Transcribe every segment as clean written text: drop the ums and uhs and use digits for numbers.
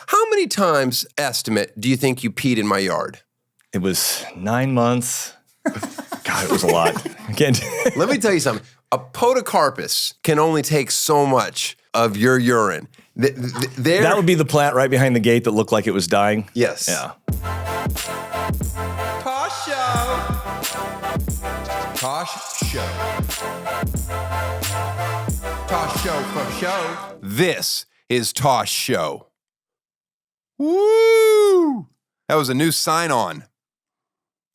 How many times, estimate, do you think you peed in my yard? It was 9 months. God, it was a lot. Again, Let me tell you something. A podocarpus can only take so much of your urine. that would be the plant right behind the gate that looked like it was dying. Yes. Yeah. Tosh Show. Tosh Show. Tosh Show for show. This is Tosh Show. Woo! That was a new sign-on.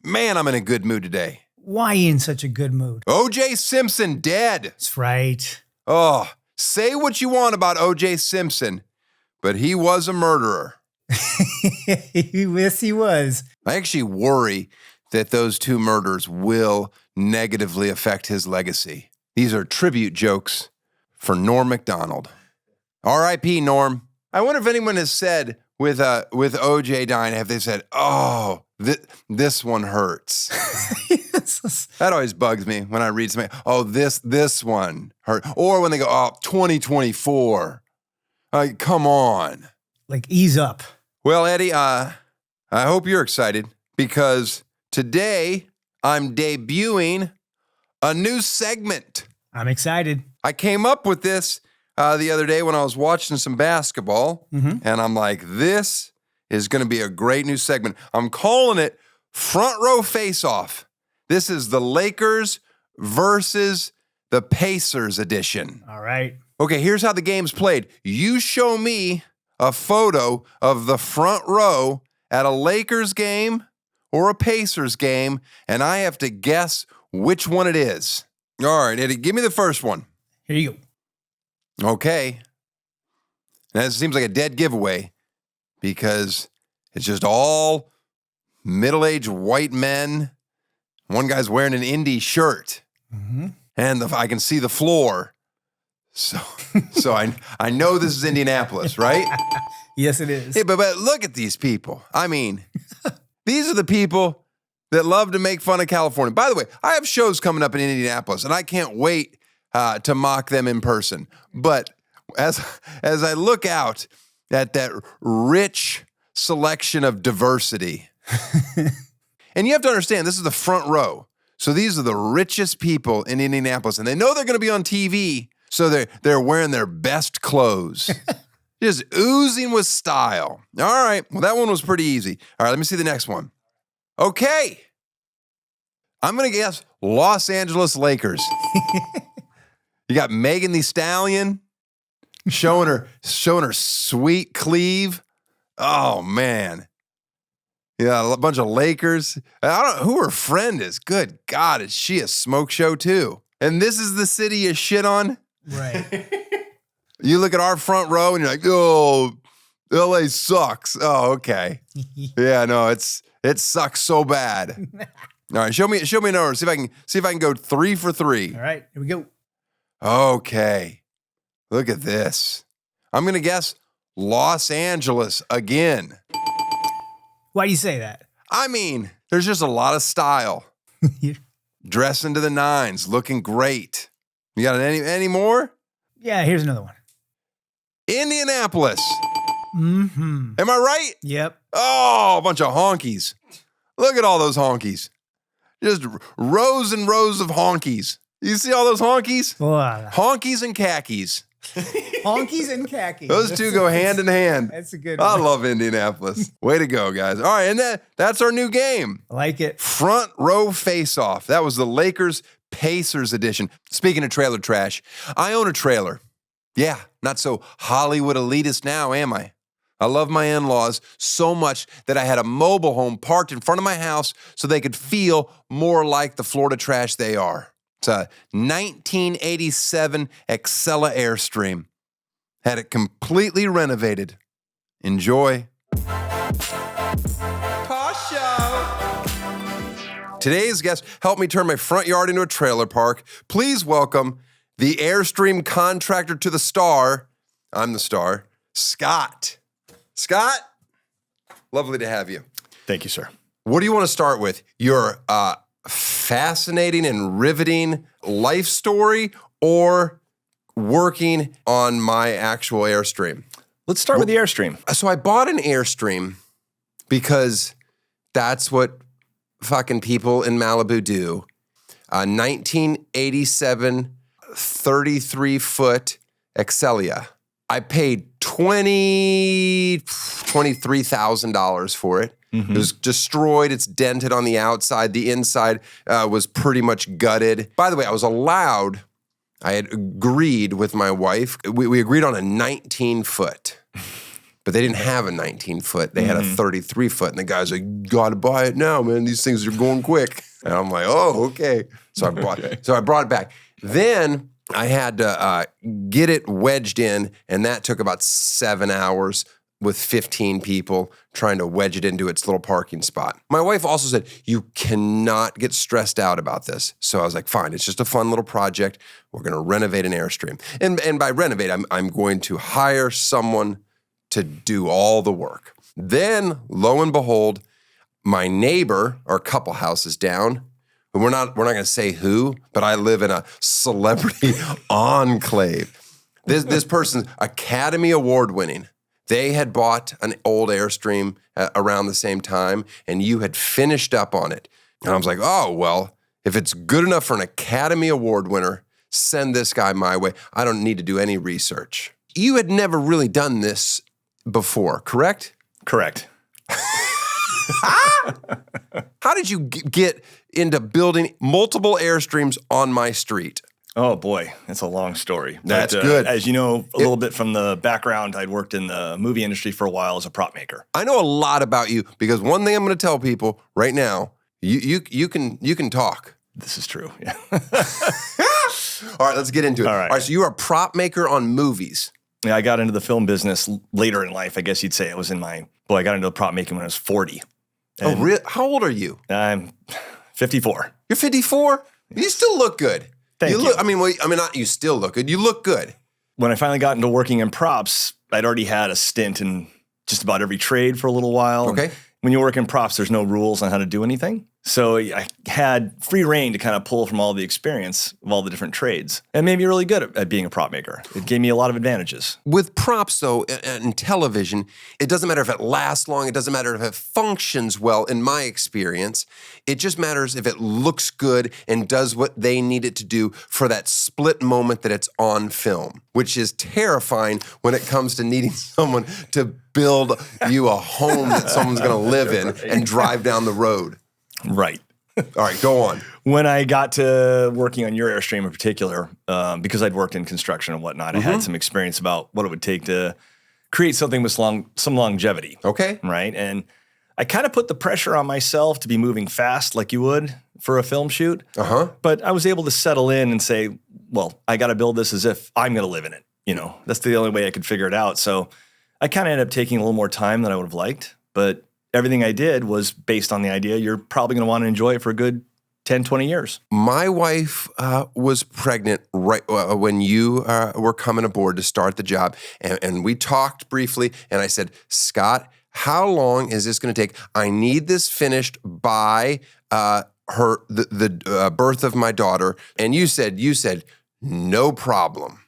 Man, I'm in a good mood today. Why in such a good mood? O.J. Simpson dead. That's right. Oh, say what you want about O.J. Simpson, but he was a murderer. Yes, he was. I actually worry that those two murders will negatively affect his legacy. These are tribute jokes for Norm Macdonald. R.I.P. Norm. I wonder if anyone has said with O.J. dying, have they said, oh, this one hurts. That always bugs me when I read something. Oh, this one hurt. Or when they go, oh, 2024. Come on. Like, ease up. Well, Eddie, I hope you're excited because today I'm debuting a new segment. I'm excited. I came up with this the other day when I was watching some basketball, and I'm like, this is going to be a great new segment. I'm calling it Front Row Face-Off. This is the Lakers versus the Pacers edition. All right. Okay, here's how the game's played. You show me a photo of the front row at a Lakers game or a Pacers game, and I have to guess which one it is. All right, Eddie, give me the first one. Here you go. Okay. Now, it seems like a dead giveaway because it's just all middle-aged white men. One guy's wearing an Indy shirt, and I can see the floor. So I know this is Indianapolis, right? Yes, it is. Hey, but look at these people. I mean, these are the people that love to make fun of California. By the way, I have shows coming up in Indianapolis, and I can't wait to mock them in person. But as I look out at that rich selection of diversity, and you have to understand, this is the front row. So these are the richest people in Indianapolis, and they know they're going to be on TV, so they're wearing their best clothes. Just oozing with style. All right, well, that one was pretty easy. All right, let me see the next one. Okay. I'm going to guess Los Angeles Lakers. You got Megan Thee Stallion showing her sweet cleave. Oh, man. Yeah, a bunch of Lakers. I don't know who her friend is. Good God, is she a smoke show too? And this is the city you shit on? Right. You look at our front row and you're like, oh, LA sucks. Oh, okay. Yeah, no, it sucks so bad. All right, show me a number. See if I can go 3 for 3. All right, here we go. Okay. Look at this. I'm gonna guess Los Angeles again. Why do you say that? I mean, there's just a lot of style. Dressing to the nines, looking great. You got any more? Yeah, here's another one. Indianapolis. Mm-hmm. Am I right? Yep. Oh, a bunch of honkies. Look at all those honkies. Just rows and rows of honkies. You see all those honkies? Wow. Honkies and khakis. Honkies and khakis. Those two go hand in hand. That's a good I one. love Indianapolis. Way to go, guys. All right, and that's our new game. I like it. Front Row Face-Off. That was the Lakers Pacers edition. Speaking of trailer trash, I own a trailer. Yeah, not so Hollywood elitist now, am I? I love my in-laws so much that I had a mobile home parked in front of my house so they could feel more like the Florida trash they are. It's a 1987 Excella Airstream. Had it completely renovated. Enjoy. Tosh Show. Today's guest helped me turn my front yard into a trailer park. Please welcome the Airstream contractor to the star. I'm the star. Scott. Scott, lovely to have you. Thank you, sir. What do you want to start with? Your fascinating and riveting life story or working on my actual Airstream? Let's start with the Airstream. So I bought an Airstream because that's what fucking people in Malibu do. 1987 33-foot Excelia. I paid $23,000 for it. Mm-hmm. It was destroyed. It's dented on the outside. The inside was pretty much gutted. By the way, I had agreed with my wife. We agreed on a 19-foot. But they didn't have a 19-foot. They had a 33-foot. And the guy's like, gotta buy it now, man. These things are going quick. And I'm like, oh, okay. So I brought it back. Then I had to get it wedged in, and that took about 7 hours with 15 people trying to wedge it into its little parking spot. My wife also said, you cannot get stressed out about this. So I was like, fine, it's just a fun little project. We're going to renovate an Airstream. And by renovate, I'm going to hire someone to do all the work. Then, lo and behold, my neighbor, or a couple houses down, we're not going to say who, but I live in a celebrity enclave. This person's Academy Award winning. They had bought an old Airstream around the same time, and you had finished up on it. And I was like, oh, well, if it's good enough for an Academy Award winner, send this guy my way. I don't need to do any research. You had never really done this before, correct? Correct. How did you get into building multiple Airstreams on my street? Oh, boy. That's a long story. That's good. As you know, a little bit from the background, I'd worked in the movie industry for a while as a prop maker. I know a lot about you because one thing I'm going to tell people right now, you can talk. This is true. Yeah. All right, let's get into it. All right, so you are a prop maker on movies. Yeah, I got into the film business later in life, I guess you'd say. I got into the prop making when I was 40. Oh, really? How old are you? I'm 54. You're 54? You still look good. Thank you. Not you still look good. You look good. When I finally got into working in props, I'd already had a stint in just about every trade for a little while. Okay. When you work in props, there's no rules on how to do anything. So I had free reign to kind of pull from all the experience of all the different trades. And made me really good at being a prop maker. It gave me a lot of advantages. With props, though, in television, it doesn't matter if it lasts long. It doesn't matter if it functions well, in my experience. It just matters if it looks good and does what they need it to do for that split moment that it's on film, which is terrifying when it comes to needing someone to build you a home that someone's going to live in and drive down the road. Right. All right, go on. When I got to working on your Airstream in particular, because I'd worked in construction and whatnot, I had some experience about what it would take to create something with some longevity. Okay. Right. And I kind of put the pressure on myself to be moving fast like you would for a film shoot. Uh-huh. But I was able to settle in and say, well, I got to build this as if I'm going to live in it. You know, that's the only way I could figure it out. So I kind of ended up taking a little more time than I would have liked, but everything I did was based on the idea you're probably going to want to enjoy it for a good 10, 20 years. My wife was pregnant right when you were coming aboard to start the job. And we talked briefly, and I said, Scott, how long is this going to take? I need this finished by the birth of my daughter. And you said, no problem.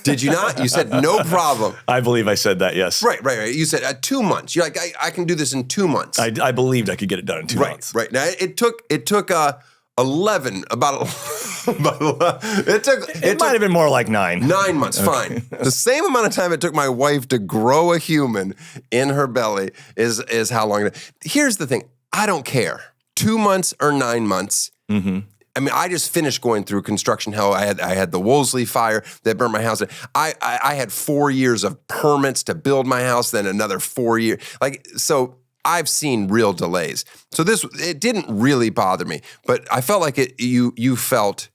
Did you not? You said no problem. I believe I said that, yes. Right. You said 2 months. You're like, I can do this in 2 months. I believed I could get it done in 2 months. Right. Now it took 11. It might have been more like 9. 9 months. Okay. Fine. The same amount of time it took my wife to grow a human in her belly is how long. Here's the thing. I don't care. 2 months or 9 months. Mm-hmm. I mean, I just finished going through construction hell. I had the Wolseley fire that burned my house. I had 4 years of permits to build my house, then another 4 years. So I've seen real delays. So it didn't really bother me, but I felt like you felt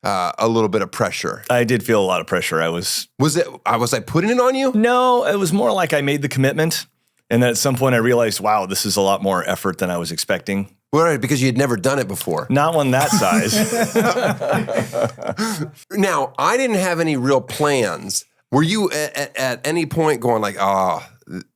a little bit of pressure. I did feel a lot of pressure. Was I putting it on you? No, it was more like I made the commitment, and then at some point I realized, wow, this is a lot more effort than I was expecting. Right, because you had never done it before. Not one that size. Now, I didn't have any real plans. Were you at any point going like,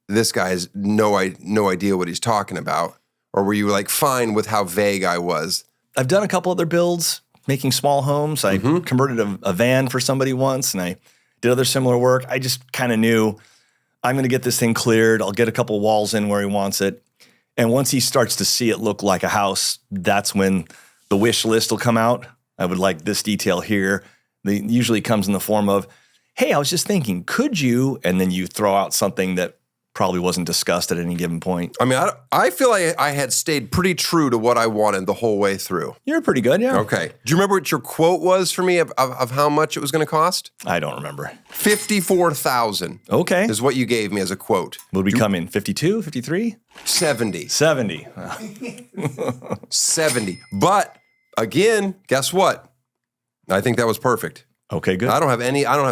this guy has no idea what he's talking about? Or were you like fine with how vague I was? I've done a couple other builds, making small homes. I converted a van for somebody once, and I did other similar work. I just kind of knew I'm going to get this thing cleared. I'll get a couple walls in where he wants it. And once he starts to see it look like a house, that's when the wish list will come out. I would like this detail here. It usually comes in the form of, hey, I was just thinking, could you? And then you throw out something that probably wasn't discussed at any given point. I mean, I feel like I had stayed pretty true to what I wanted the whole way through. You're pretty good, yeah. Okay. Do you remember what your quote was for me of how much it was going to cost? I don't remember. $54,000. Okay. Is what you gave me as a quote. Would we come in 52, 53? 70. 70. 70. But again, guess what? I think that was perfect. Okay, good. I don't have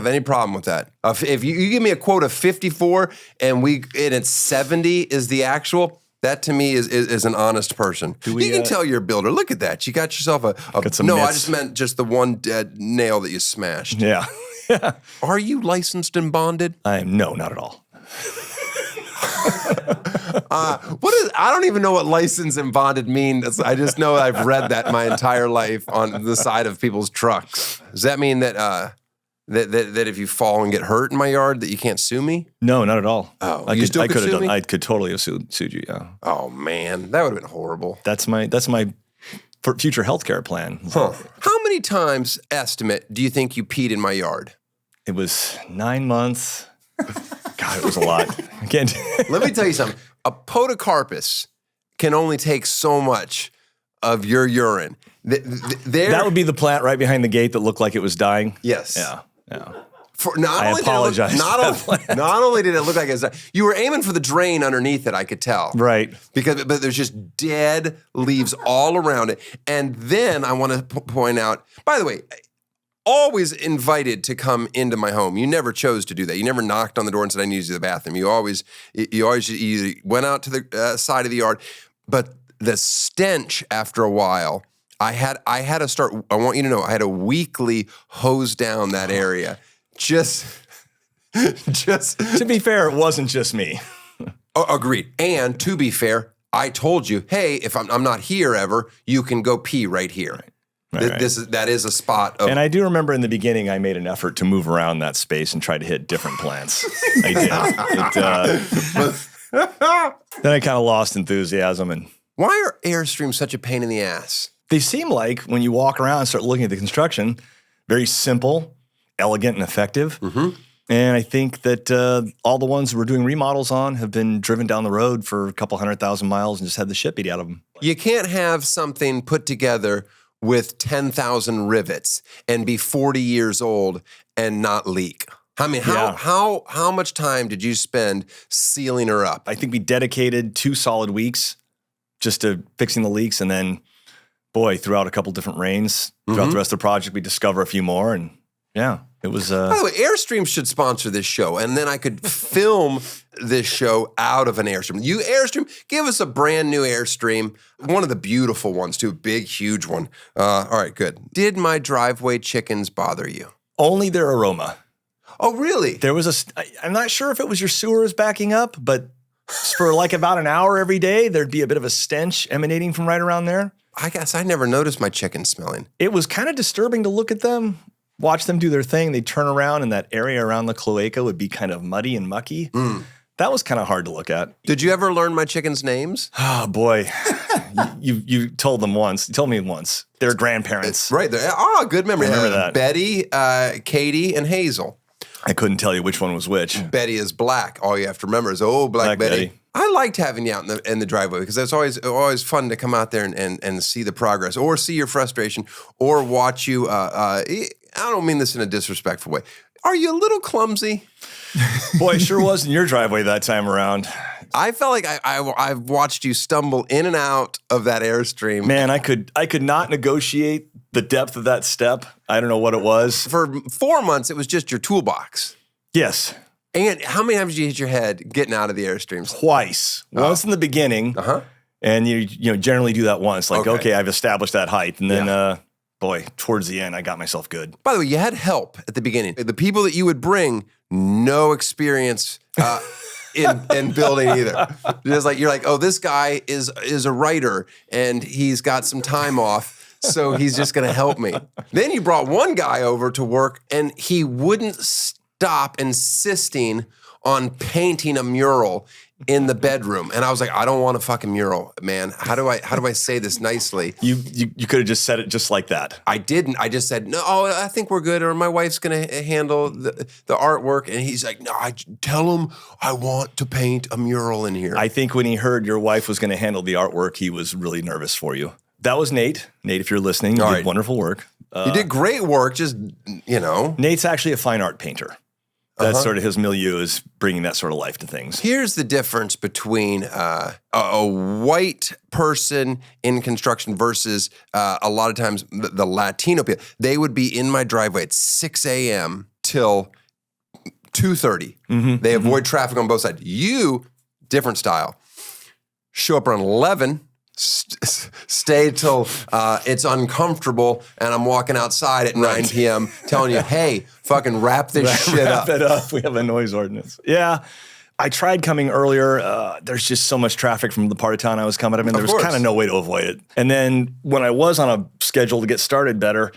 any problem with that. If you give me a quote of 54 and it's 70 is the actual, that to me is an honest person. You can tell you're a builder. Look at that. You got yourself got some no, mitts. I just meant just the one dead nail that you smashed. Yeah. Are you licensed and bonded? No, not at all. I don't even know what license and bonded mean. I just know I've read that my entire life on the side of people's trucks. Does that mean that if you fall and get hurt in my yard that you can't sue me? No, not at all. Oh, I you could have sue done. me? I could totally have sued you. Yeah. Oh man, that would have been horrible. That's my future healthcare plan. Huh. How many times, estimate, do you think you peed in my yard? It was 9 months. God, it was a lot. I can't. Let me tell you something. A podocarpus can only take so much of your urine. That would be the plant right behind the gate that looked like it was dying. Yes. Yeah. I apologize. Not only did it look like it was dying, you were aiming for the drain underneath it, I could tell. Right. But there's just dead leaves all around it. And then I want to point out, by the way, always invited to come into my home. You never chose to do that. You never knocked on the door and said, I need to use the bathroom. You always either went out to the side of the yard. But the stench after a while, I had to start, I want you to know, I had to weekly hose down that area. Just to be fair, it wasn't just me. Agreed. And to be fair, I told you, hey, if I'm not here ever, you can go pee right here. Right. That is a spot of. And I do remember in the beginning, I made an effort to move around that space and try to hit different plants. I did. Then I kind of lost enthusiasm. And why are Airstream such a pain in the ass? They seem like, when you walk around and start looking at the construction, very simple, elegant, and effective. Mm-hmm. And I think that all the ones we're doing remodels on have been driven down the road for a couple 100,000 miles and just had the shit beat out of them. You can't have something put together with 10,000 rivets and be 40 years old and not leak. I mean, how much time did you spend sealing her up? I think we dedicated 2 solid weeks just to fixing the leaks, and then, boy, throughout a couple different rains, throughout the rest of the project, we discover a few more, and yeah, it was. By the way, Airstream should sponsor this show, and then I could film this show out of an Airstream. You, Airstream, give us a brand new Airstream, one of the beautiful ones too, a big, huge one. All right, good. Did my driveway chickens bother you? Only their aroma. Oh, really? There was I'm not sure if it was your sewers backing up, but for like about an hour every day, there'd be a bit of a stench emanating from right around there. I guess I never noticed my chickens smelling. It was kind of disturbing to look at them, watch them do their thing. They'd turn around and that area around the cloaca would be kind of muddy and mucky. That was kind of hard to look at. Did you ever learn my chickens' names? Oh, boy. You told them once. You told me once. Their grandparents. Right. Good memory. I remember that. Betty, Katie, and Hazel. I couldn't tell you which one was which. Betty is black. All you have to remember is, Black Betty. I liked having you out in the driveway because it's always fun to come out there and see the progress or see your frustration or watch you. I don't mean this in a disrespectful way. Are you a little clumsy? Boy, it sure was in your driveway that time around. I felt like I've watched you stumble in and out of that Airstream. Man, I could not negotiate the depth of that step. I don't know what it was. For 4 months, it was just your toolbox. Yes. And how many times did you hit your head getting out of the Airstreams? Twice. Once in the beginning. And you generally do that once. Like, okay, I've established that height. And then, boy, towards the end, I got myself good. By the way, you had help at the beginning. The people that you would bring, no experience in building either. You're like, oh, this guy is a writer and he's got some time off. So he's just going to help me. Then you brought one guy over to work and he wouldn't stop insisting on painting a mural in the bedroom. And I was like, I don't want a fucking mural, man. How do I say this nicely? You could have just said it just like that. I didn't. I just said, no, I think we're good. Or my wife's going to handle the artwork. And he's like, no, tell him I want to paint a mural in here. I think when he heard your wife was going to handle the artwork, he was really nervous for you. That was Nate. Nate, if you're listening, you did wonderful work. You did great work. Just, Nate's actually a fine art painter. That's sort of his milieu, is bringing that sort of life to things. Here's the difference between a white person in construction versus a lot of times the Latino people. They would be in my driveway at 6 a.m. till 2:30. Mm-hmm. They avoid traffic on both sides. You, different style. Show up around 11. Stay till it's uncomfortable, and I'm walking outside at 9 p.m. telling you, hey, fucking wrap this shit up. Wrap it up. We have a noise ordinance. Yeah. I tried coming earlier. There's just so much traffic from the part of town I was coming up in. There was kind of no way to avoid it. And then when I was on a schedule to get started better,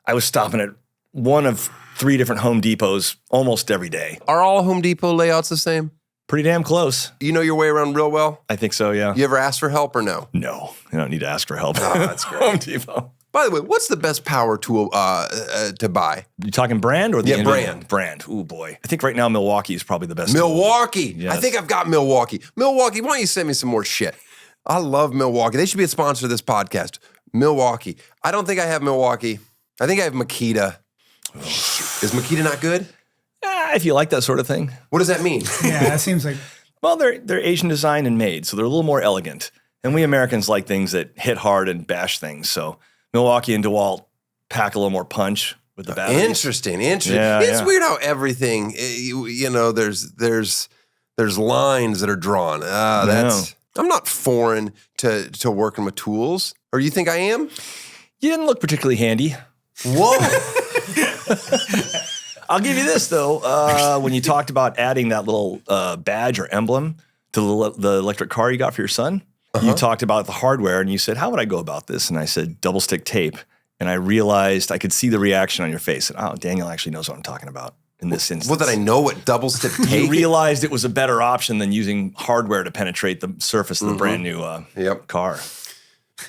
I was stopping at one of 3 different Home Depots almost every day. Are all Home Depot layouts the same? Pretty damn close. You know your way around real well? I think so, yeah. You ever ask for help or no? No, I don't need to ask for help. Oh, that's great. Home Depot. By the way, what's the best power tool to buy? You talking brand or the brand? Brand. Ooh, boy. I think right now Milwaukee is probably the best. Milwaukee. Yes. I think I've got Milwaukee. Milwaukee, why don't you send me some more shit? I love Milwaukee. They should be a sponsor of this podcast. Milwaukee. I don't think I have Milwaukee. I think I have Makita. Is Makita not good? If you like that sort of thing. What does that mean? Yeah, that seems like... Well, they're Asian designed and made, so they're a little more elegant. And we Americans like things that hit hard and bash things. So Milwaukee and DeWalt pack a little more punch with the batteries. Interesting. Yeah, it's weird how everything, there's lines that are drawn. I'm not foreign to working with tools. Or you think I am? You didn't look particularly handy. Whoa. I'll give you this, though. When you talked about adding that little badge or emblem to the electric car you got for your son, you talked about the hardware, and you said, how would I go about this? And I said, double stick tape. And I realized I could see the reaction on your face. And, oh, Daniel actually knows what I'm talking about in this instance. Well, did I know what double stick tape? You realized it was a better option than using hardware to penetrate the surface of the brand new car.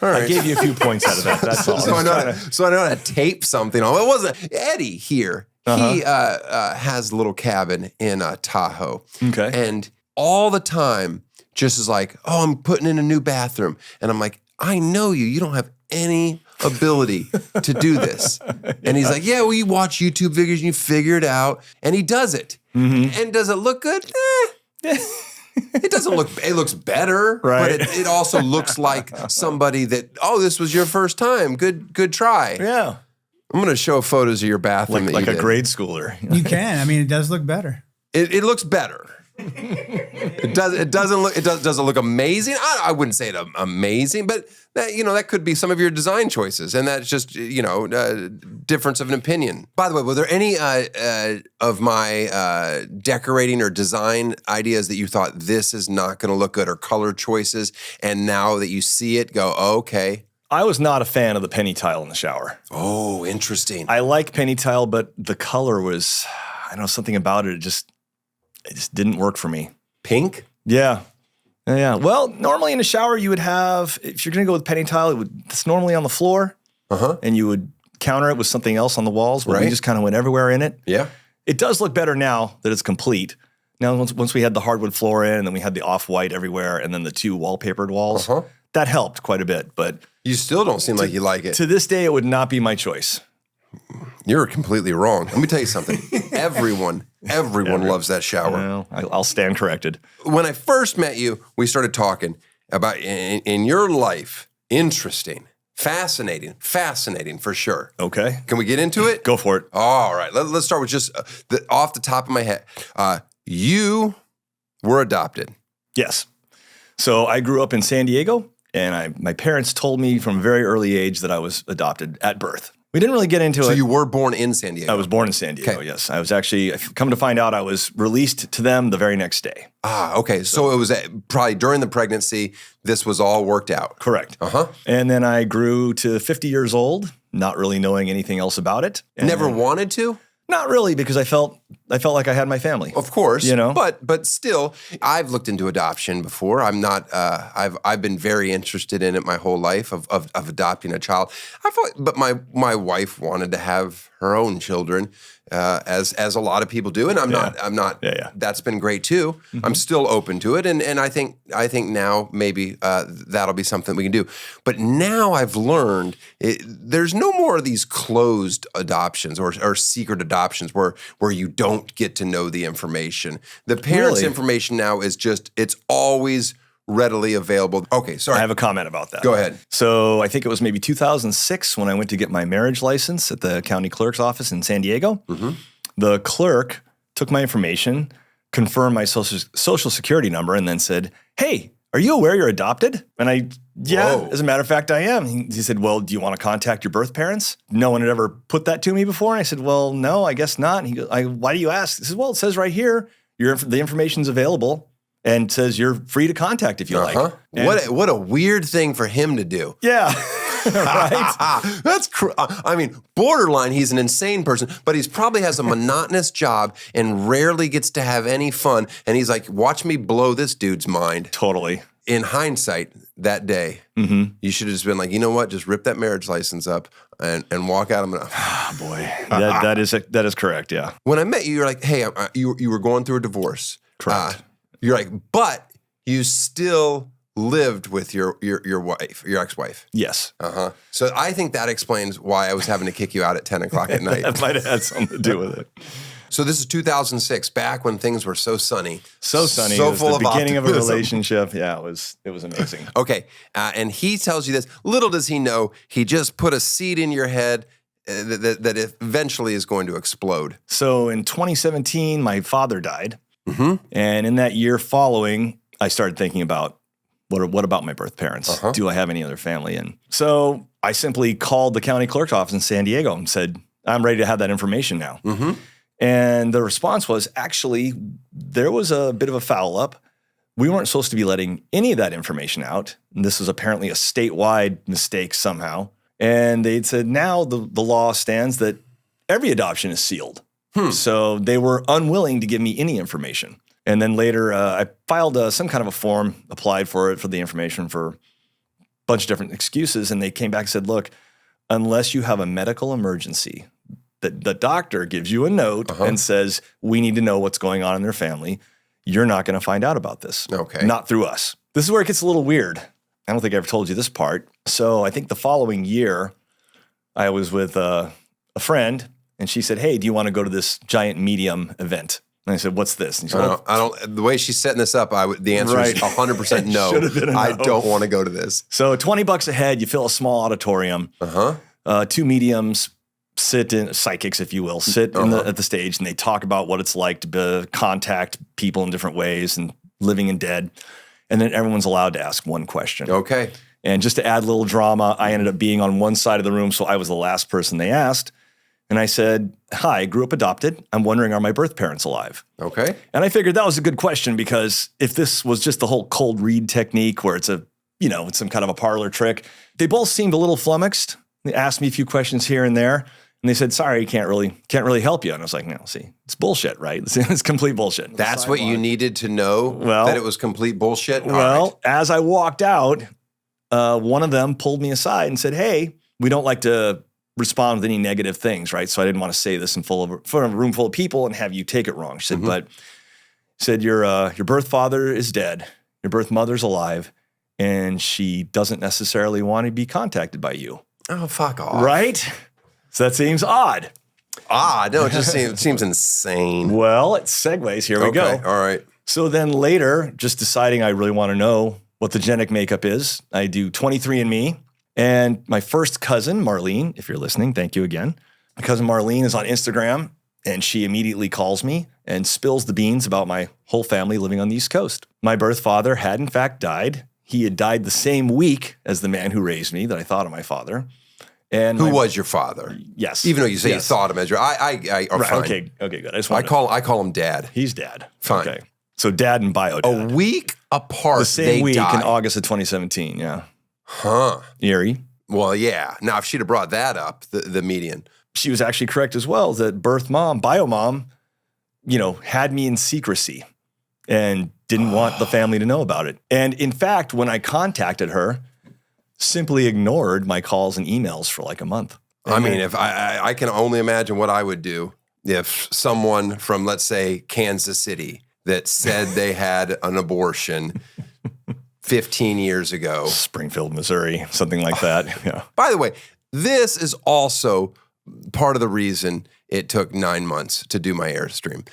All right. I gave you a few points out of that. That's all. So I know how to tape something on. It wasn't Eddie here. He has a little cabin in Tahoe. Okay. And all the time just is like, oh, I'm putting in a new bathroom. And I'm like, I know you. You don't have any ability to do this. And he's like, yeah, well, you watch YouTube videos and you figure it out. And he does it. Mm-hmm. And does it look good? It doesn't look, it looks better, right. But it also looks like somebody that, oh, this was your first time. Good try. Yeah. I'm going to show photos of your bathroom. Like a grade schooler. You can. I mean, it does look better. It looks better. It doesn't look amazing. I wouldn't say it amazing, but that could be some of your design choices, and that's just difference of an opinion. By the way, were there any of my decorating or design ideas that you thought this is not going to look good, or color choices, and now that you see it, go, oh, okay. I was not a fan of the penny tile in the shower. Oh, interesting. I like penny tile, but the color was, I don't know, something about it. It just didn't work for me. Pink? Yeah. Well, normally in a shower, you would have, if you're going to go with penny tile, it's normally on the floor. And you would counter it with something else on the walls. But we just kind of went everywhere in it. Yeah. It does look better now that it's complete. Now, once we had the hardwood floor in, and then we had the off-white everywhere, and then the 2 wallpapered walls, that helped quite a bit. But you still don't seem like you like it. To this day, it would not be my choice. You're completely wrong. Let me tell you something. Everyone loves that shower. Well, I'll stand corrected. When I first met you, we started talking about in your life. Interesting. Fascinating for sure. Okay. Can we get into it? Go for it. All right. Let's start with just off the top of my head. You were adopted. Yes. So I grew up in San Diego, and my parents told me from a very early age that I was adopted at birth. We didn't really get into it. So you were born in San Diego? I was born in San Diego, yes. I was actually, come to find out, I was released to them the very next day. Ah, okay. So it was probably during the pregnancy, this was all worked out. Correct. And then I grew to 50 years old, not really knowing anything else about it. Never wanted to? Not really, because I felt I felt like I had my family. Of course, you know, but still, I've looked into adoption before. I'm not. I've been very interested in it my whole life of adopting a child. But my wife wanted to have her own children, as a lot of people do, and I'm not. Yeah. That's been great too. Mm-hmm. I'm still open to it, and I think now maybe that'll be something we can do. But now I've learned there's no more of these closed adoptions or secret adoptions where you don't get to know the information. The parents' information now is it's always readily available. Okay, sorry. I have a comment about that. Go ahead. So I think it was maybe 2006 when I went to get my marriage license at the county clerk's office in San Diego. Mm-hmm. The clerk took my information, confirmed my social security number, and then said, "Hey, are you aware you're adopted?" And Whoa. As a matter of fact, I am. He said, "Well, do you want to contact your birth parents?" No one had ever put that to me before. And I said, "Well, no, I guess not." And he goes, "Why do you ask?" He says, "Well, it says right here, the information's available. And says you're free to contact if you like." What a weird thing for him to do. Yeah, right. That's I mean, borderline. He's an insane person, but he's probably has a monotonous job and rarely gets to have any fun. And he's like, "Watch me blow this dude's mind." Totally. In hindsight, that day, you should have just been like, "You know what? Just rip that marriage license up and walk out." Oh boy, that is correct. Yeah. When I met you, you're like, "Hey, you were going through a divorce." Correct. You're like, but you still lived with your wife, your ex-wife. Yes. So I think that explains why I was having to kick you out at 10 o'clock at night. That might have had something to do with it. So this is 2006, back when things were so sunny. So sunny. So it was full the of beginning optimism. of a relationship. Yeah, it was amazing. Okay. And he tells you this. Little does he know, he just put a seed in your head that eventually is going to explode. So in 2017, my father died. Mm-hmm. And in that year following, I started thinking about what about my birth parents? Do I have any other family? And so I simply called the county clerk's office in San Diego and said, "I'm ready to have that information now." Mm-hmm. And the response was, actually, there was a bit of a foul up. We weren't supposed to be letting any of that information out. And this was apparently a statewide mistake somehow. And they'd said, now the law stands that every adoption is sealed. So they were unwilling to give me any information. And then later, I filed some kind of a form, applied for the information for a bunch of different excuses. And they came back and said, "Look, unless you have a medical emergency, the doctor gives you a note and says, we need to know what's going on in their family, you're not going to find out about this. Okay. Not through us." This is where it gets a little weird. I don't think I ever told you this part. So I think the following year, I was with a friend. And she said, "Hey, do you want to go to this giant medium event?" And I said, "What's this?" And she said, I don't. The way she's setting this up, the answer is 100% no. Should have been a no. I don't want to go to this. So $20 a head, you fill a small auditorium. Two mediums sit in, psychics, if you will, sit at the stage, and they talk about what it's like to contact people in different ways and living and dead. And then everyone's allowed to ask one question. Okay. And just to add a little drama, I ended up being on one side of the room, so I was the last person they asked. And I said, "Hi, I grew up adopted. I'm wondering, are my birth parents alive?" Okay. And I figured that was a good question, because if this was just the whole cold read technique where it's it's some kind of a parlor trick, they both seemed a little flummoxed. They asked me a few questions here and there, and they said, "Sorry, can't really help you." And I was like, "No, see, it's bullshit, right? It's complete bullshit." That's what you needed to know, that it was complete bullshit? Well, as I walked out, one of them pulled me aside and said, "Hey, we don't like to respond with any negative things, right? So I didn't want to say this in front of a room full of people and have you take it wrong." She said, your birth father is dead, your birth mother's alive, and she doesn't necessarily want to be contacted by you." Oh, fuck off. Right? So that seems odd. No, it just seems insane. Well, it segues. Here we go. All right. So then later, just deciding I really want to know what the genetic makeup is, I do 23andMe. And my first cousin, Marlene, if you're listening, thank you again. My cousin Marlene is on Instagram, and she immediately calls me and spills the beans about my whole family living on the East Coast. My birth father had, in fact, died. He had died the same week as the man who raised me that I thought of my father. And who was your father? Yes. Even though you say you thought him as your, right, fine. Okay, good. I call him Dad. He's Dad. Fine. Okay. So Dad and bio Dad. A week apart. The same week died. in August of 2017. Yeah. Huh. Eerie. Well, yeah. Now, if she'd have brought that up, the median. She was actually correct as well, that birth mom, bio mom, had me in secrecy and didn't want the family to know about it. And in fact, when I contacted her, simply ignored my calls and emails for like a month. I mean, if I can only imagine what I would do if someone from, let's say, Kansas City that said they had an abortion 15 years ago. Springfield, Missouri, something like that. Yeah. By the way, this is also part of the reason it took 9 months to do my Airstream.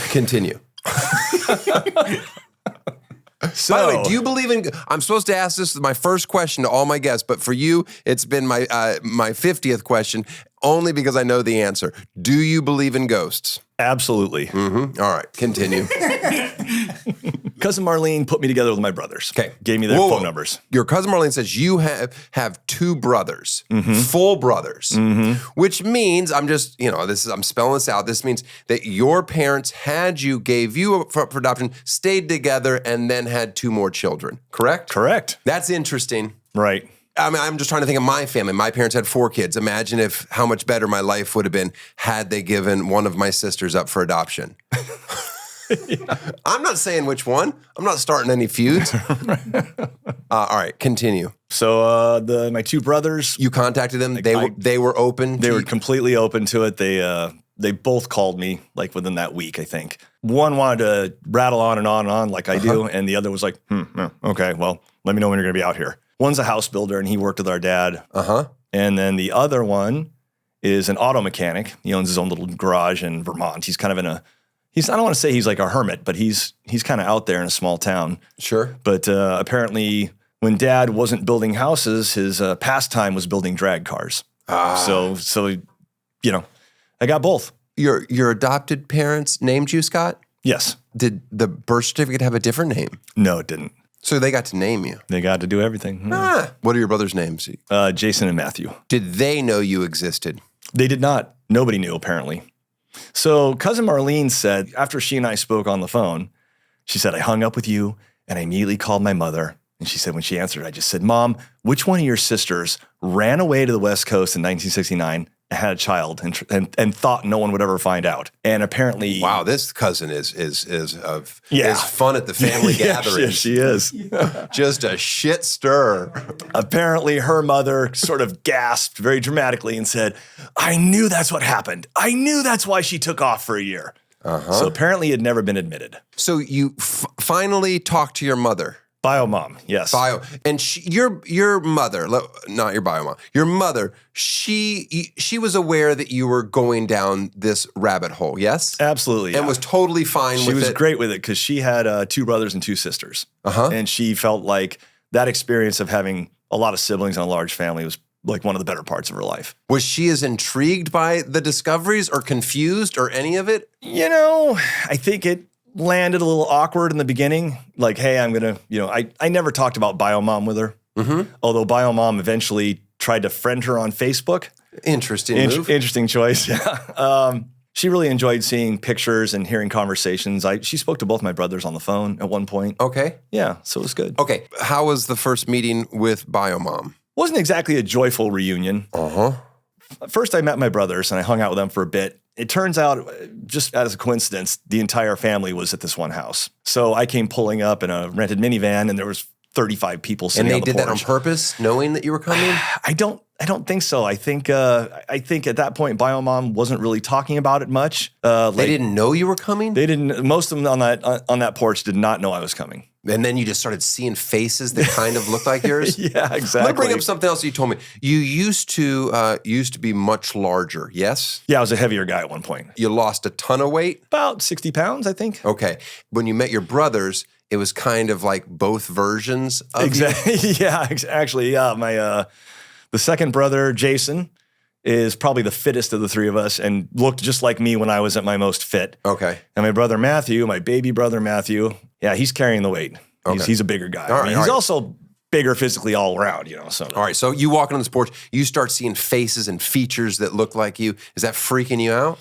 Continue. So, by the way, do you believe in? I'm supposed to ask this as my first question to all my guests, but for you, it's been my 50th question, only because I know the answer. Do you believe in ghosts? Absolutely. Mm-hmm. All right, continue. Cousin Marlene put me together with my brothers. Okay, gave me their phone numbers. Your cousin Marlene says you have 2 brothers, full brothers, which means I'm spelling this out. This means that your parents gave you for adoption, stayed together, and then had 2 more children. Correct? Correct. That's interesting. Right. I mean, I'm just trying to think of my family. My parents had 4 kids. Imagine how much better my life would have been had they given one of my sisters up for adoption. Yeah. I'm not saying which one. I'm not starting any feuds. All right, continue. So my 2 brothers, you contacted them. They were open. They were completely open to it. They both called me like within that week, I think. One wanted to rattle on and on and on like I do, and the other was like, okay, well, let me know when you're going to be out here. One's a house builder, and he worked with our dad. And then the other one is an auto mechanic. He owns his own little garage in Vermont. He's kind of I don't want to say he's like a hermit, but he's kind of out there in a small town. Sure. But apparently when Dad wasn't building houses, his pastime was building drag cars. So I got both. Your adopted parents named you Scott? Yes. Did the birth certificate have a different name? No, it didn't. So they got to name you. They got to do everything. What are your brothers' names? Jason and Matthew. Did they know you existed? They did not. Nobody knew, apparently. So cousin Marlene said, after she and I spoke on the phone, she said, I hung up with you and I immediately called my mother. And she said, when she answered, I just said, Mom, which one of your sisters ran away to the West Coast in 1969 and had a child and thought no one would ever find out? And apparently, wow, this cousin is fun at the family gathering. Yes, she is. Just a shit stir. Apparently, her mother sort of gasped very dramatically and said, I knew that's what happened. I knew that's why she took off for a year. So apparently, it had never been admitted. So you finally talked to your mother. Bio mom, yes. And your mother, not your bio mom, your mother, she was aware that you were going down this rabbit hole, yes? Absolutely, and was totally fine with it. She was great with it because she had 2 brothers and 2 sisters. And she felt like that experience of having a lot of siblings and a large family was like one of the better parts of her life. Was she as intrigued by the discoveries or confused or any of it? I think it landed a little awkward in the beginning. Like, hey, I'm going to, I never talked about Biomom with her. Although Biomom eventually tried to friend her on Facebook. Interesting move. Interesting choice, yeah. She really enjoyed seeing pictures and hearing conversations. She spoke to both my brothers on the phone at one point. Okay. Yeah, so it was good. Okay, how was the first meeting with Biomom? Wasn't exactly a joyful reunion. First, I met my brothers and I hung out with them for a bit. It turns out, just as a coincidence, the entire family was at this one house. So I came pulling up in a rented minivan, and there was 35 people sitting on the porch. And they did that on purpose, knowing that you were coming? I don't think so. I think at that point, Biomom wasn't really talking about it much. They didn't know you were coming? They didn't. Most of them on that porch did not know I was coming. And then you just started seeing faces that kind of looked like yours? Yeah, exactly. Let me bring up something else you told me. You used to be much larger, yes? Yeah, I was a heavier guy at one point. You lost a ton of weight? About 60 pounds, I think. Okay. When you met your brothers, it was kind of like both versions of exactly. you? Yeah, actually, yeah. The second brother, Jason, is probably the fittest of the 3 of us and looked just like me when I was at my most fit. Okay. And my brother Matthew, my baby brother Matthew, yeah, he's carrying the weight. He's a bigger guy. He's also bigger physically all around, So all right. So you walk on this porch, you start seeing faces and features that look like you. Is that freaking you out?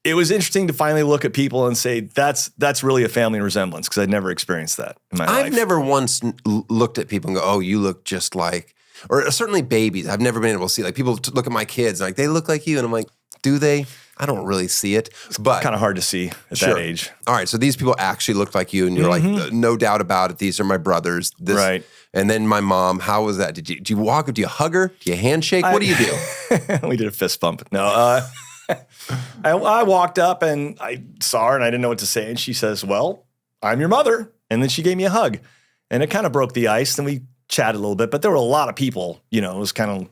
It was interesting to finally look at people and say, that's really a family resemblance, because I'd never experienced that in my life. I've never once looked at people and go, oh, you look just like, or certainly babies. I've never been able to see, like people look at my kids and like, they look like you. And I'm like, do they? I don't really see it, but Kind of hard to see at that age. All right, so these people actually look like you, and you're like, no doubt about it. These are my brothers. This, Right. And then my mom. How was that? Do you walk? Do you hug her? Do you handshake? What do you do? We did a fist bump. No, I walked up and I saw her and I didn't know what to say. And she says, "Well, I'm your mother." And then she gave me a hug, and it kind of broke the ice. Then we chatted a little bit, but there were a lot of people. You know, it was kind of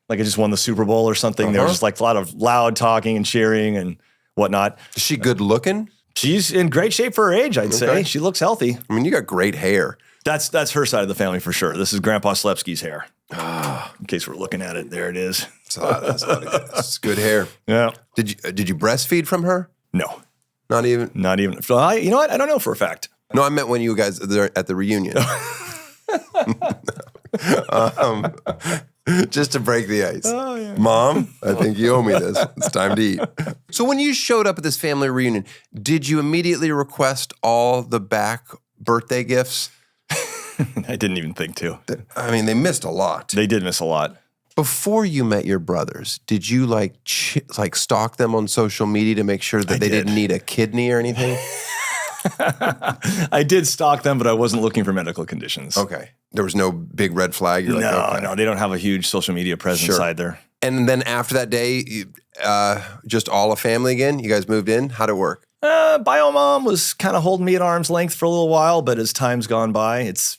like I just won the Super Bowl or something. There was just like a lot of loud talking and cheering and whatnot. Is she good looking? She's in great shape for her age, I'd say. She looks healthy. I mean, you got great hair. That's her side of the family for sure. This is Grandpa Slepsky's hair. In case we're looking at it, there it is. That's good hair. Yeah. Did you breastfeed from her? No, Not even. not even. You know what? I don't know for a fact. No, I meant when you guys were at the reunion. Just to break the ice. Oh, yeah. Mom, I think you owe me this. It's time to eat. So when you showed up at this family reunion, did you immediately request all the back birthday gifts? I didn't even think to. I mean, they missed a lot. They did miss a lot. Before you met your brothers, did you like stalk them on social media to make sure that they didn't need a kidney or anything? I did stalk them, but I wasn't looking for medical conditions. Okay. There was no big red flag? You're No, they don't have a huge social media presence either. And then after that day, just all a family again? You guys moved in? How'd it work? Bio mom was kind of holding me at arm's length for a little while, but as time's gone by, it's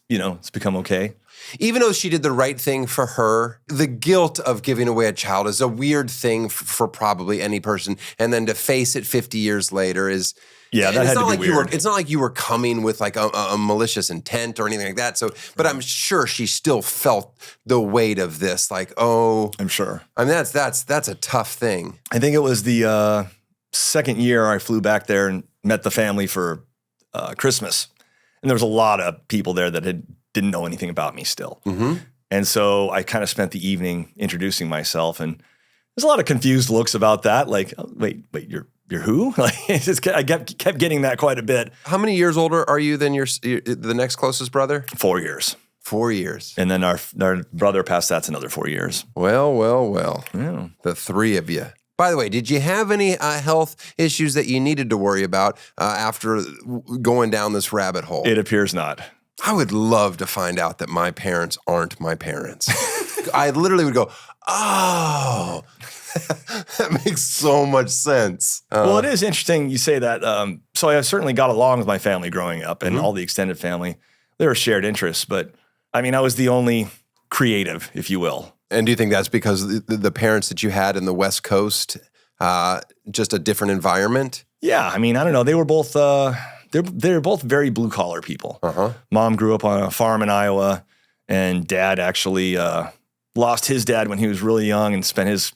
become okay. Even though she did the right thing for her, the guilt of giving away a child is a weird thing for probably any person. And then to face it 50 years later is... Yeah, that had to be weird. It's not like you were coming with like a malicious intent or anything like that. So, but I'm sure she still felt the weight of this. Like, oh, I'm sure. I mean, that's a tough thing. I think it was the second year I flew back there and met the family for Christmas, and there was a lot of people there that didn't know anything about me still. Mm-hmm. And so I kind of spent the evening introducing myself, and there's a lot of confused looks about that. Like, oh, wait, you're who? Like, I kept getting that quite a bit. How many years older are you than the next closest brother? 4 years. 4 years. And then our brother past that's another 4 years. Well. Yeah. The three of you. By the way, did you have any health issues that you needed to worry about after going down this rabbit hole? It appears not. I would love to find out that my parents aren't my parents. I literally would go, oh, that makes so much sense. Well, it is interesting you say that. So I certainly got along with my family growing up and all the extended family. There were shared interests, but I mean, I was the only creative, if you will. And do you think that's because the parents that you had in the West Coast, just a different environment? Yeah, I mean, I don't know. They were both they're both very blue collar people. Mom grew up on a farm in Iowa, and Dad actually lost his dad when he was really young and spent his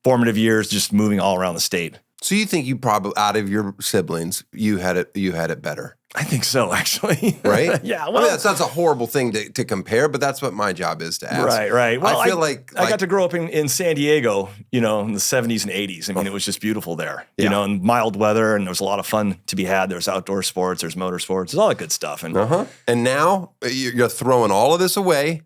formative years just moving all around the state. So you think you probably, out of your siblings, you had it better? I think so, actually. Right? Yeah. Well, I mean, that's a horrible thing to compare, but that's what my job is to ask. Right. Well, I feel like I got to grow up in San Diego, in the 70s and 80s. I mean, it was just beautiful there, and mild weather, and there was a lot of fun to be had. There's outdoor sports, there's motorsports, there's all that good stuff. And And now you're throwing all of this away.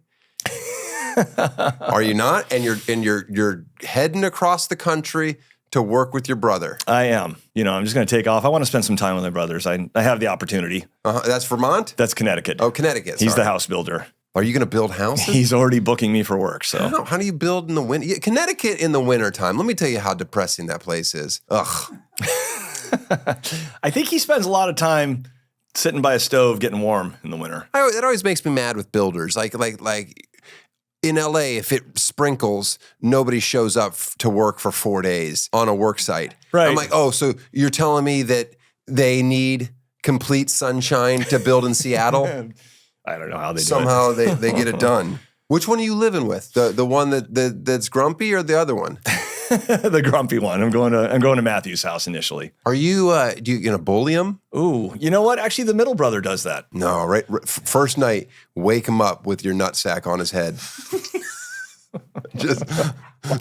Are you not? And you're heading across the country to work with your brother. I am. I'm just going to take off. I want to spend some time with my brothers. I have the opportunity. That's Vermont? That's Connecticut. Oh, Connecticut. He's the house builder. Are you going to build houses? He's already booking me for work. So how do you build in the winter? Connecticut in the wintertime. Let me tell you how depressing that place is. Ugh. I think he spends a lot of time sitting by a stove getting warm in the winter. That always makes me mad with builders. Like in LA, if it sprinkles, nobody shows up to work for 4 days on a work site. Right. I'm like, oh, so you're telling me that they need complete sunshine to build in Seattle? I don't know how they Somehow do it. they get it done. Which one are you living with? The one that's grumpy or the other one? The grumpy one. I'm going to Matthew's house initially. Are you do you gonna bully him? Ooh, you know what? Actually, the middle brother does that. No, right. First night, wake him up with your nutsack on his head. Just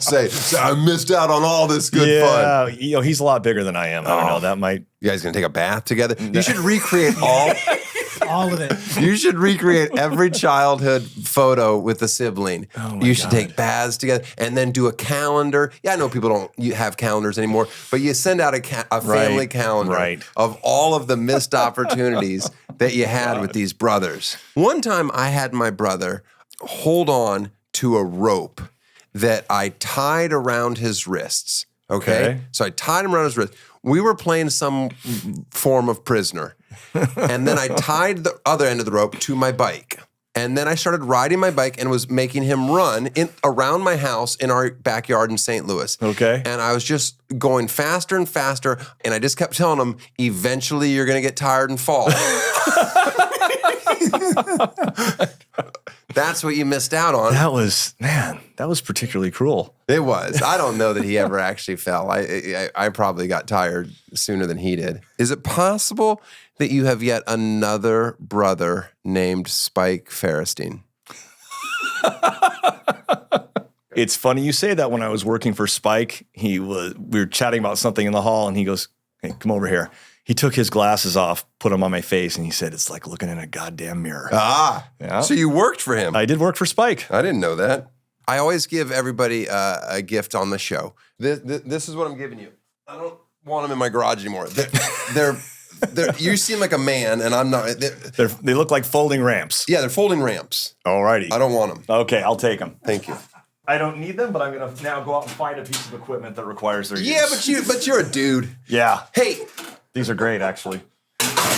say, I missed out on all this good fun. Yeah, he's a lot bigger than I am. I don't know. That might. You guys gonna take a bath together? You should recreate all. All of it. You should recreate every childhood photo with a sibling. Oh my You should God. take baths together and then do a calendar. Yeah, I know people don't have calendars anymore, but you send out a family Right, calendar right. of all of the missed opportunities that you had with these brothers. One time I had my brother hold on to a rope that I tied around his wrists. Okay? So I tied him around his wrist. We were playing some form of prisoner. And then I tied the other end of the rope to my bike. And then I started riding my bike and was making him run around my house in our backyard in St. Louis. Okay. And I was just going faster and faster. And I just kept telling him, eventually you're going to get tired and fall. That's what you missed out on. That was particularly cruel. It was. I don't know that he ever actually fell. I probably got tired sooner than he did. Is it possible that you have yet another brother named Spike Ferrestein? It's funny you say that. When I was working for Spike, we were chatting about something in the hall, and he goes, "Hey, come over here." He took his glasses off, put them on my face, and he said, "It's like looking in a goddamn mirror." Yeah. So you worked for him. I did work for Spike. I didn't know that. I always give everybody a gift on the show. This is what I'm giving you. I don't want them in my garage anymore. They're you seem like a man, and I'm not. They look like folding ramps. Yeah, they're folding ramps. Alrighty. I don't want them. Okay, I'll take them. Thank you. I don't need them, but I'm going to now go out and find a piece of equipment that requires their use. Yeah, but you're a dude. Yeah. Hey, These are great, actually.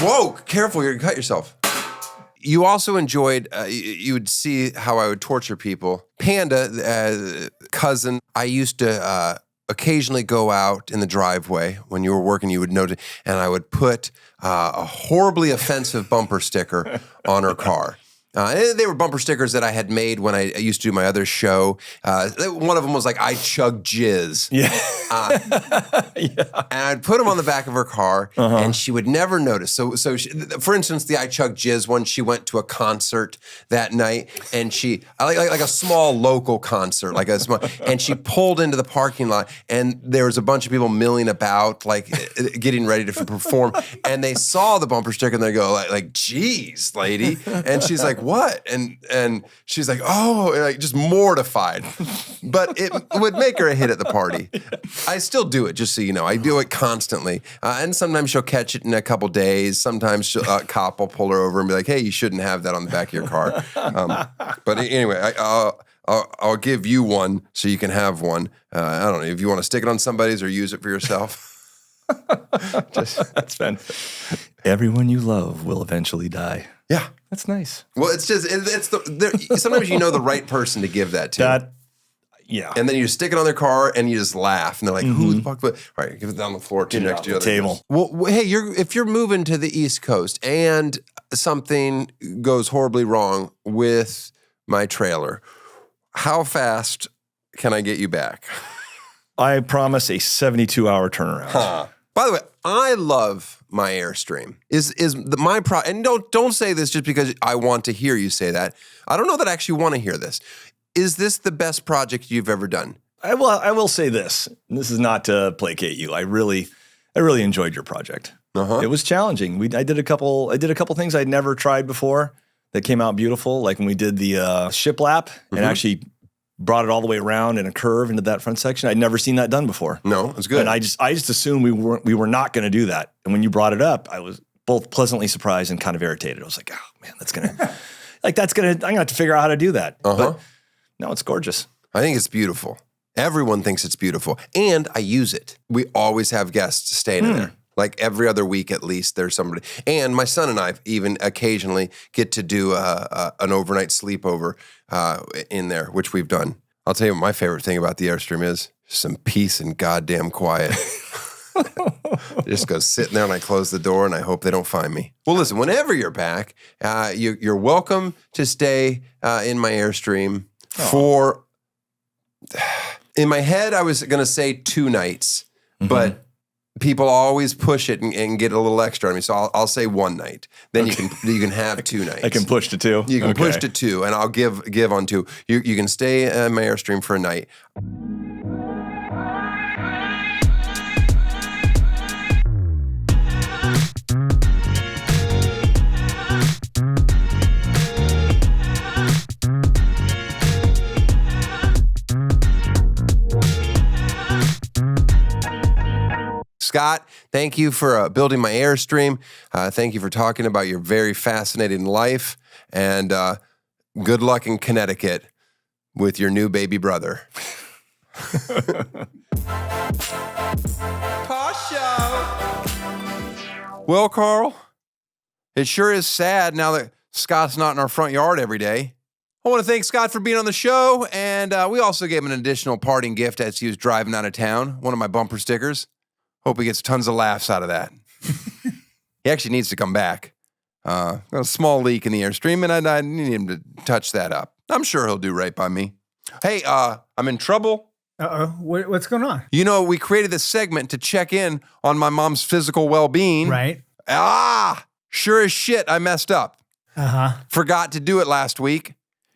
whoa, careful, you're gonna cut yourself. You also enjoyed, you would see how I would torture people. Panda, cousin, I used to occasionally go out in the driveway when you were working, you would notice, and I would put a horribly offensive bumper sticker on her car. They were bumper stickers that I had made when I used to do my other show. One of them was like, "I chug jizz." Yeah. And I'd put them on the back of her car, and she would never notice. So she, for instance, the "I chug jizz" one, she went to a concert that night, and she like a small local concert, and she pulled into the parking lot, and there was a bunch of people milling about, like getting ready to perform, and they saw the bumper sticker, and they go like, "Geez, lady," and she's like, "What?" And she's like, "Oh," and like just mortified. But it would make her a hit at the party. I still do it, just so you know. I do it constantly. And sometimes she'll catch it in a couple days. Sometimes a cop will pull her over and be like, "Hey, you shouldn't have that on the back of your car." But anyway, I'll give you one so you can have one. I don't know if you want to stick it on somebody's or use it for yourself. That's been. Everyone you love will eventually die. Yeah. That's nice. Well, it's just, sometimes you know the right person to give that to. Yeah. And then you just stick it on their car and you just laugh. And they're like, "Who the fuck?" All right, give it down the floor too, next to the table. Well, hey, if you're moving to the East Coast and something goes horribly wrong with my trailer, how fast can I get you back? I promise a 72-hour turnaround. By the way, I love my Airstream. And don't say this just because I want to hear you say that. I don't know that I actually want to hear this. Is this the best project you've ever done? I will say this. This is not to placate you. I really enjoyed your project. It was challenging. I did a couple things I'd never tried before that came out beautiful. Like when we did the shiplap and actually brought it all the way around in a curve into that front section. I'd never seen that done before. No, it's good. And I just assumed we were not going to do that. And when you brought it up, I was both pleasantly surprised and kind of irritated. I was like, "Oh man, I'm gonna have to figure out how to do that." But no, it's gorgeous. I think it's beautiful. Everyone thinks it's beautiful. And I use it. We always have guests staying in there. Like every other week at least, there's somebody. And my son and I even occasionally get to do an overnight sleepover in there, which we've done. I'll tell you what my favorite thing about the Airstream is: some peace and goddamn quiet. I just go sitting there and I close the door and I hope they don't find me. Well, listen, whenever you're back, you're welcome to stay in my Airstream for, in my head, I was going to say 2 nights, but people always push it and get a little extra on me. So I'll say 1 night. Then you can have 2 nights. I can push to 2. You can push to 2, and I'll give on 2. You can stay in my Airstream for a night. Scott, thank you for building my Airstream. Thank you for talking about your very fascinating life. And good luck in Connecticut with your new baby brother. Tosh Show. Well, Carl, it sure is sad now that Scott's not in our front yard every day. I want to thank Scott for being on the show, and we also gave him an additional parting gift as he was driving out of town, one of my bumper stickers. Hope he gets tons of laughs out of that. He actually needs to come back. Got a small leak in the Airstream, and I need him to touch that up. I'm sure he'll do right by me. Hey, I'm in trouble. Uh-oh. What's going on? You know, we created this segment to check in on my mom's physical well-being. Right. Sure as shit, I messed up. Uh-huh. Forgot to do it last week.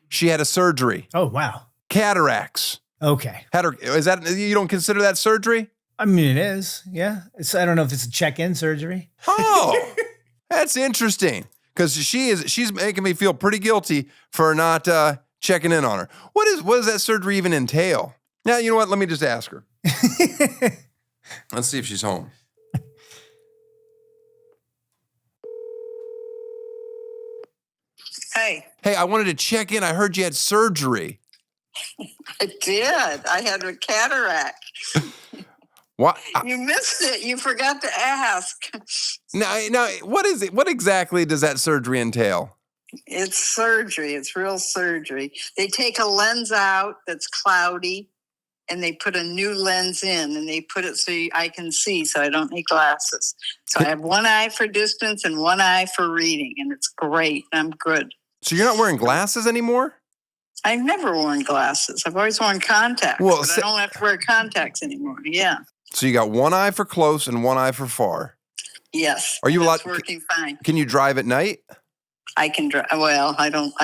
She had a surgery. Oh, wow. Cataracts. Okay. You don't consider that surgery? I mean, it is. Yeah. I don't know if it's a check-in surgery. Oh, that's interesting. Because she's making me feel pretty guilty for not checking in on her. What does that surgery even entail? Now, you know what? Let me just ask her. Let's see if she's home. Hey, I wanted to check in. I heard you had surgery. I did. I had a cataract. What? You missed it. You forgot to ask. Now, what is it? What exactly does that surgery entail? It's surgery. It's real surgery. They take a lens out that's cloudy, and they put a new lens in, and they put it so I can see, so I don't need glasses. So I have one eye for distance and one eye for reading, and it's great. I'm good. So you're not wearing glasses anymore? I've never worn glasses. I've always worn contacts, Well, but I don't have to wear contacts anymore. Yeah. So you got one eye for close and one eye for far. Yes. Are you allowed? It's working fine. Can you drive at night? I can drive. Well, I don't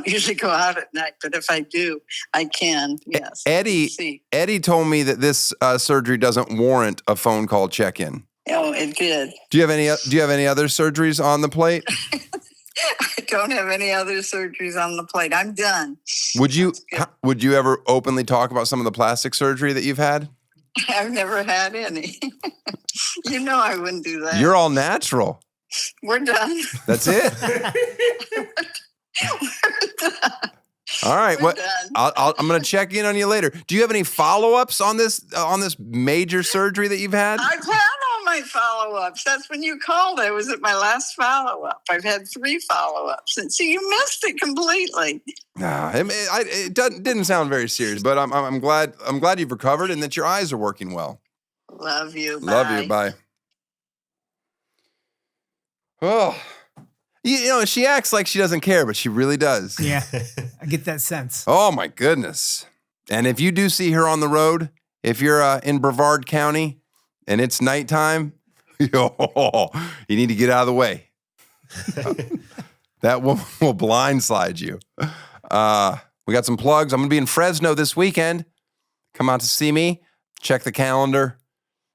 usually go out at night, but if I do, I can. Yes. Eddie told me that this surgery doesn't warrant a phone call check-in. Oh, it did. Do you have any other surgeries on the plate? I don't have any other surgeries on the plate. I'm done. Would you ever openly talk about some of the plastic surgery that you've had? I've never had any. You know I wouldn't do that. You're all natural. We're done. That's it. We're done. All right. We're What? done. I'm going to check in on you later. Do you have any follow-ups on this major surgery that you've had? I've had all my follow-ups. That's when you called. I was at my last follow-up. I've had 3 follow-ups. And so you missed it completely. It didn't sound very serious, but I'm glad you've recovered and that your eyes are working well. Love you. Bye. Love you. Bye. Oh, you know, she acts like she doesn't care, but she really does. Yeah. I get that sense. Oh my goodness. And if you do see her on the road, if you're in Brevard County and it's nighttime, you need to get out of the way. That woman will blindside you. We got some plugs. I'm going to be in Fresno this weekend. Come out to see me. Check the calendar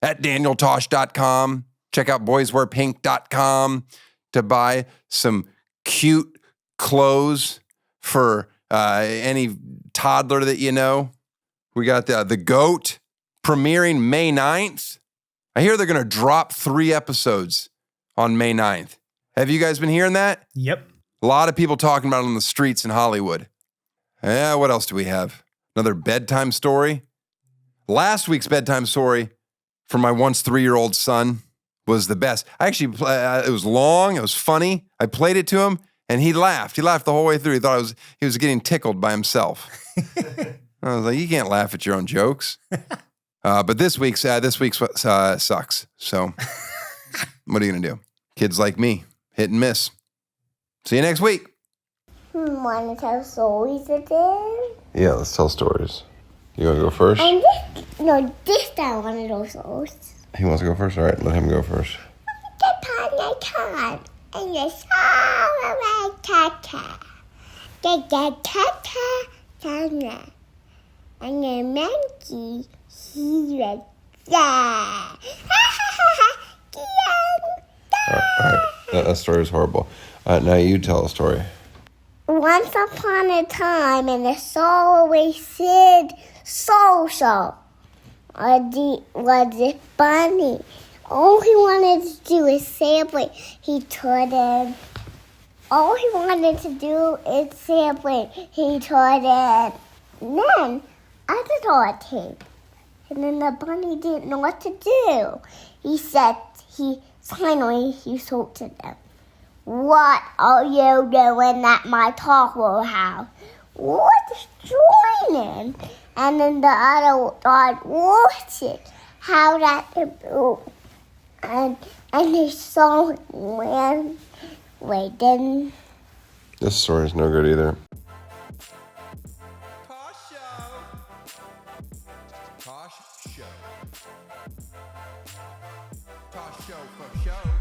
at danieltosh.com. Check out boyswearpink.com to buy some cute clothes for any toddler that you know. We got the GOAT premiering May 9th. I hear they're going to drop 3 episodes on May 9th. Have you guys been hearing that? Yep. A lot of people talking about it on the streets in Hollywood. Yeah, what else do we have? Another bedtime story. Last week's bedtime story for my once 3-year-old son was the best. I actually, it was long, it was funny. I played it to him, and he laughed. He laughed the whole way through. He thought he was getting tickled by himself. I was like, you can't laugh at your own jokes. But this week's sucks. So what are you gonna do? Kids like me, hit and miss. See you next week. Want to tell stories again? Yeah, let's tell stories. You want to go first? This time I want to tell stories. He wants to go first? All right, let him go first. The time and the song of my tata. The tata and the monkey, he was there. All right. That story is horrible. Now you tell a story. Once upon a time, and the soul always said, so. was a bunny. All he wanted to do is celebrate. He couldn't. All he wanted to do is celebrate. He couldn't. And then other dog came. And then the bunny didn't know what to do. He finally spoke to them. What are you doing at my taco house? What's joining? And then the other dog watched it. How that moved. And they saw him ran away. Then This story's no good either. Tosh Show. Tosh Show. Tosh Show for show.